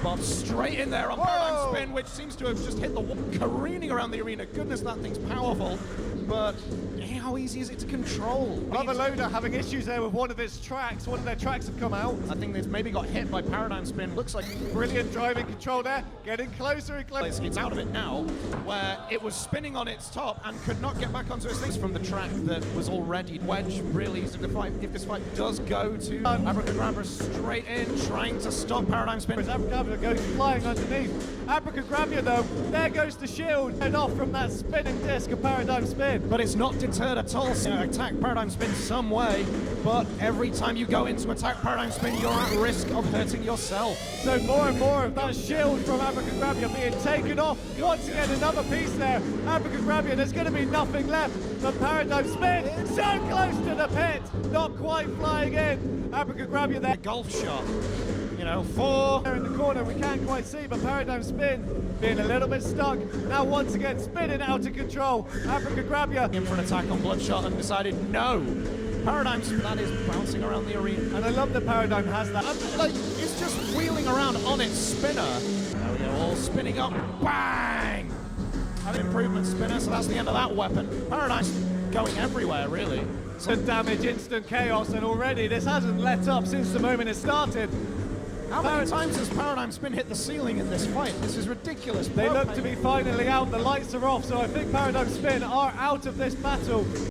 Bob straight in there on Paradigm Spin, which seems to have just hit the wall, careening around the arena. Goodness, that thing's powerful, but how easy is it to control? Another loader having issues there with one of its tracks. One of their tracks have come out. I think they've maybe got hit by Paradigm Spin. Looks like Brilliant driving control there, getting closer and closer. it's out of it now, where it was spinning on its top and could not get back onto its things from the track that was already wedged. Really easy to fight. If this fight does go to Abracadabra straight in, trying to stop Paradigm Spin. As Abracadabra goes flying underneath. Abracadabra though, there goes the shield and off from that spinning disc of Paradigm Spin. But it's not deterred at all. So attack Paradigm Spin some way, but every time you go into attack Paradigm Spin, you're at risk of hurting yourself. So more and more of that shield from Abracadabra being taken off. Once again, another piece there. Abracadabra, there's going to be nothing left but Paradigm Spin. So close to the pit, not quite flying in. Abracadabra there. Golf shot. You know, 4 there in the corner, we can't quite see, but Paradigm Spin being a little bit stuck. Now once again spinning out of control. Abracadabra in for an attack on Bloodshot and decided no. Paradigm Spin, that is bouncing around the arena. And I love that Paradigm has that. Like, it's just wheeling around on its spinner. There we go, all spinning up, bang! An improvement spinner, so that's the end of that weapon. Paradigm's going everywhere, really. Instant damage, instant chaos, and already this hasn't let up since the moment it started. How many times has Paradigm Spin hit the ceiling in this fight? This is ridiculous. They look to be finally out, the lights are off, so I think Paradigm Spin are out of this battle.